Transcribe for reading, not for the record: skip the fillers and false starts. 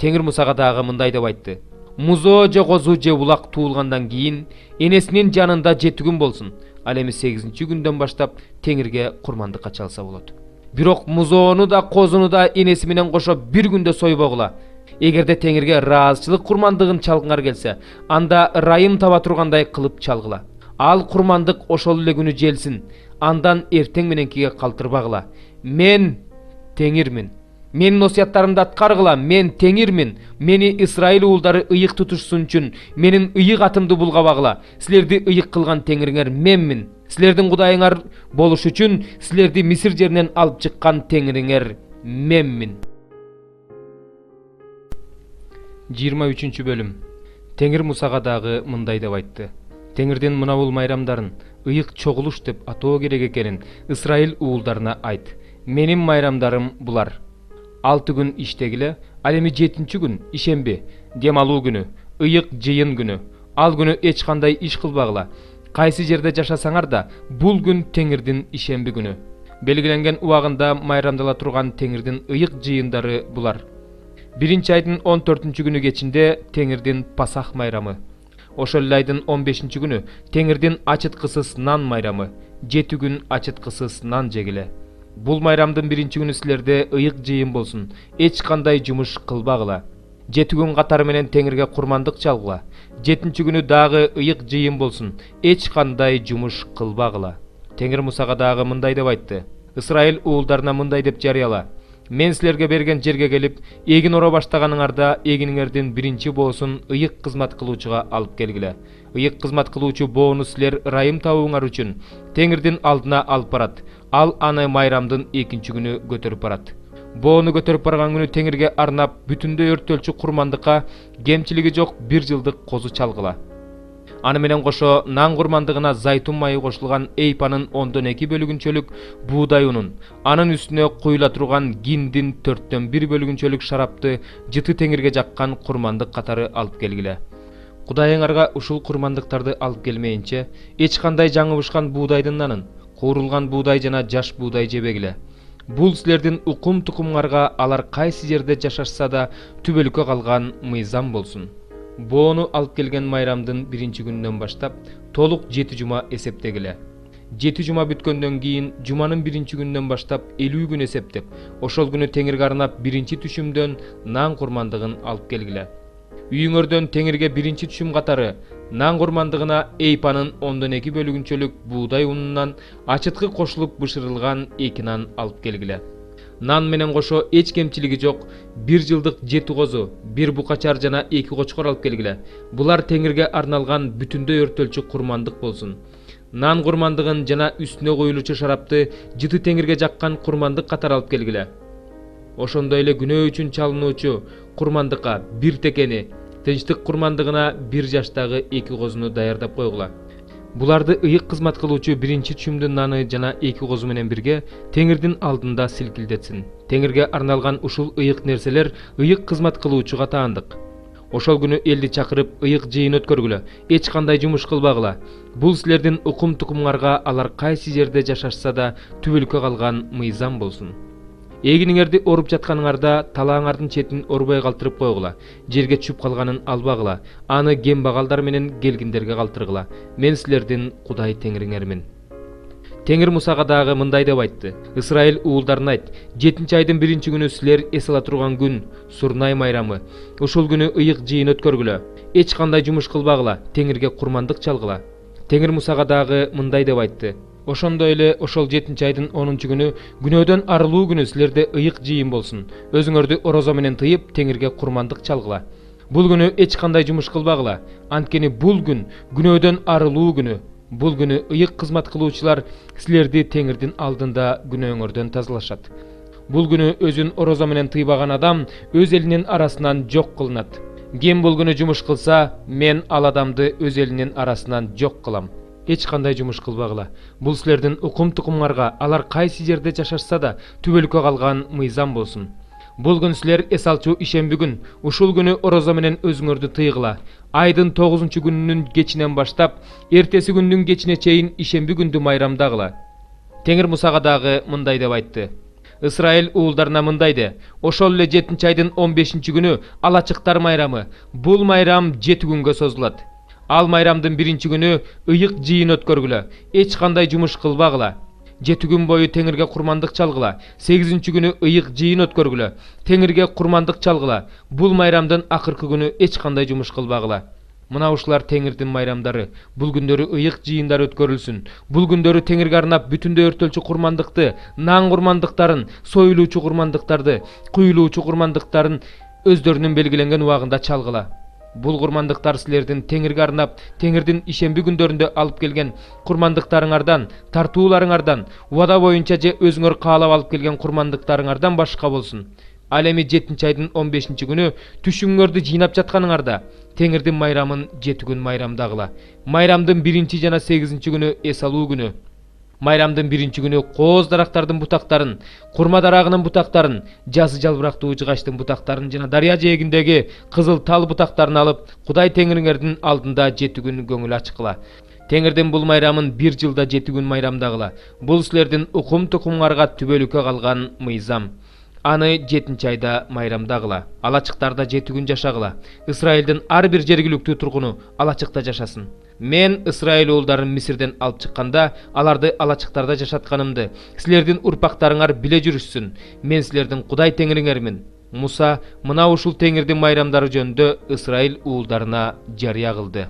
Теңир Мусага дагы мындай деп айтты: Музо же козу же булак туулгандан кийин энесинин жанында 7 күн болсун. Ал эми 8-чи күндөн баштап Теңирге курмандыкка чалса болот. Бирок музоону да козуну да энеси менен кошо 1 күндө сойбогула. Эгерде Теңирге ыраазычылык курмандыгын чалгыңар келсе, анда ырайым таба тургандай кылып чалгыла. Ал курмандык ошол эле күнү желсин, андан эртең мененкиге калтырбагыла. Мен Теңирмин. Менин осуяттарымды аткаргыла. Мен Теңирмин. Мени Исраил уулдары ыйык тутушсун үчүн менин ыйык атымды булгабагыла. Силерди ыйык кылган Теңириңер менмин. Силердин кудайыңар болуш үчүн силерди Мисир жеринен алып чыккан Теңириңер менмин. 23 бөлүм. Теңир Мусага дагы мындай деп айтты: Теңирдин мына бул майрамдарын ыйык чогулуш деп атоо керек экенин Исраил уулдарына айт. Менин майрамдарым булар: 6 күн иштегиле, ал эми 7-чи күн ишемби, демалуу күнү, ыйык жыйын күнү. Ал күнү эч кандай иш кылбагыла. Кайсы жерде жашасаңар да, бул күн Теңирдин ишемби күнү. Белгиленген убагында майрамдала турган Теңирдин ыйык жыйындары булар: 1-чи айдын 14-чү күнү кечинде Теңирдин Пасах майрамы. Ошол эле айдын 15-чи күнү Теңирдин ачыткысыз нан майрамы. 7 күн ачыткысыз нан жегиле. Бул майрамдын 1-чи күнү силерде ыйык жыйын болсун. Эч кандай жумуш кылбагыла. 7 күн катары менен Теңирге курмандык чалгыла. 7-чи күнү дагы ыйык жыйын болсун. Эч кандай жумуш кылбагыла. Теңир Мусага дагы мындай деп айтты: Исраил уулдарына мындай деп жарыяла: Мен силерге берген жерге келип, эгин ора баштаганыңарда эгиниңердин 1-чи боосун ыйык кызмат кылуучуга алып келгиле. Ыйык кызмат кылуучу боону силер ырайым табууңар үчүн Теңирдин алдына алып барат. Ал аны майрамдын 2-чи күнү көтөрүп барат. Боону көтөрүп барган күнү Теңирге арнап бүтүндөй өртөлчү курмандыкка кемчилиги жок 1 жылдык козу чалгыла. Аны менен кошо нан курмандыгына зайтун майы кошулган эйпанын 2 бөлүгүнчөлүк буудай унун, анын үстүнө куюла турган гиндин 1 бөлүгүнчөлүк шарапты жыты Теңирге жаккан курмандык катары алып келгиле. Кудайыңарга ушул курмандыктарды алып келмейинче эч кандай жаңыбышкан буудайдын нанын, куурулган буудай жана жаш буудай жебегиле. Бул силердин укум тукумуңарга алар кайсы жерде жашашса да түбөлүккө калган мыйзам болсун. Боону алып келген майрамдын 1-чи күнүнөн баштап толук 7 жума эсептегиле. 7 жума бүткөндөн кийин жуманын 1-чи күнүнөн баштап 50 күн эсептеп, ошол күнү Теңирге арнап 1-чи түшүмдөн нан курмандыгын алып келгиле. Үйүңөрдөн Теңирге 1-чи түшүм катары нан курмандыгына эйпанын 2 бөлүгүнчөлүк буудай унунан ачыткы кошулуп бышырылган 2 нан алып келгиле. Нан менен кошо эч кемчилиги жок 1 жылдык 7 козу, 1 букачар жана 2 кочкор алып келгиле. Булар Теңирге арналган бүтүндөй өртөлчү курмандык болсун. Нан курмандыгын жана үстүнө коюлуучу шарапты жыты Теңирге жаккан курмандык катары алып келгиле. Ошондой эле күнөө үчүн чалынуучу курмандыкка 1 текени, тынчтык курмандыгына 1 жаштагы 2 козуну даярдап койгула. Буларды ыйык кызмат кылуучу 1-чи түшүмдүн наны жана 2 козу менен бирге Теңирдин алдында силкилдетсин. Теңирге арналган ушул ыйык нерселер ыйык кызмат кылуучуга таандык. Ошол күнү элди чакырып ыйык жыйын өткөргүлө. Эч кандай жумуш кылбагыла. Бул силердин укум тукумуңарга алар кайсы жерде жашашса да түбөлүккө калган мыйзам болсун. Эгиниңерди оруп жатканыңарда талааңардын четин орубай калтырып койгула. Жерге чүп калганын албагыла. Аны кембагалдар менен келгиндерге калтыргыла. Мен силердин Кудай Теңириңермин. Теңир Мусага дагы мындай деп айтты: Исраил уулдарына айт: 7-чи айдын 1-чи күнү силер эс ала турган күн, Сурнай майрамы. Ушул күнү ыйык жыйын өткөргүлө. Эч кандай жумуш кылбагыла, Теңирге курмандык чалгыла. Теңир Мусага дагы мындай деп айтты: Ошондой эле ошол 7-чи айдын 10-чу күнү, күнөөдөн арылуу күнү силерде ыйык жыйын болсун. Өзүңөрдү орозо менен тыйып, Теңирге курмандык чалгыла. Бул күнү эч кандай жумуш кылбагыла. Анткени бул күн күнөөдөн арылуу күнү. Бул күнү ыйык кызмат кылуучулар силерди Теңирдин алдында күнөөңөрдөн тазалашат. Бул күнү өзүн орозо менен тыйбаган адам өз элинин арасынан жок кылынат. Ким бул күнү жумуш кылса, мен ал адамды өз элинин арасынан жок кылам. Эч кандай жумуш кылбагыла. Бул силердин укум тукумуңарга алар кайсы жерде жашашса да түбөлүккө калган мыйзам болсун. Бул күн силер эс алчу ишемби күн. Ушул күнү орозо менен өзүңөрдү тыйгыла. Айдын 9-чу күнүнүн кечинен баштап, эртеси күндүн кечине чейин ишемби күндү майрамдагыла. Теңир Мусага дагы мындай деп айтты: Ысрайыл уулдарына мындайды: ошол эле 7 айдын 15-күнү алачыктар майрамы. Бул майрам 7 күнгө созулат. Ал майрамдын 1-күнү ыйык жыйын өткөргүлө, эч кандай жумуш кылбагыла. 7 күн бою Теңирге курмандык чалгыла. 8-күнү ыйык жыйын өткөргүлө, Теңирге курмандык чалгыла. Бул майрамдын акыркы күнү эч кандай жумуш кылбагыла. Мына ушулар Теңирдин майрамдары. Бул күндөрү ыйык жыйындар өткөрүлсүн. Бул күндөрү Теңирге арнап бүтүндөй өртөлчү курмандыкты, нан курмандыктарын, союлуучу курмандыктарды, куюлуучу курмандыктарын өздөрүнүн белгиленген убагында чалгыла. Бул курмандыктар силердин Теңирге арнап, Теңирдин ишемби күндөрүндө алып келген курмандыктарыңардан, тартууларыңардан, убада боюнча же өзүңөр каалап алып келген курмандыктарыңардан башка болсун. Ал эми 7 айдын 15-күнү түшүңөрдү жыйнап жатканыңарда Теңирдин майрамын 7 күн майрамдагыла. Майрамдын 1 жана 8-күнү эс алуу күнү. Майрамдын 1-күнү кооз дарактардын бутактарын, курма дарагынын бутактарын, жазы жалбырактуу жыгачтын бутактарын жана дарыя жээгиндеги кызыл тал бутактарын алып, Кудай Теңириңердин алдында 7 күн көңүл ачкыла. Теңирдин бул майрамын 1 жылда 7 күн майрамдагыла. Бул силердин укум тукумуңарга түбөлүккө калган мыйзам. Аны 7 айда майрамдагыла. Алачыктарда 7 күн жашагыла. Ысрайылдын ар бир жергиликтүү тургуну алачыкта жашасын. Мен Ысрайыл уулдарын Мисирден алып чыкканда, аларды алачыктарда жашатканымды силердин урпактарыңар биле жүрүшсүн. Мен силердин Кудай Теңириңермин. Муса мына ушул Теңирдин майрамдары жөнүндө Ысрайыл уулдарына жарыя кылды.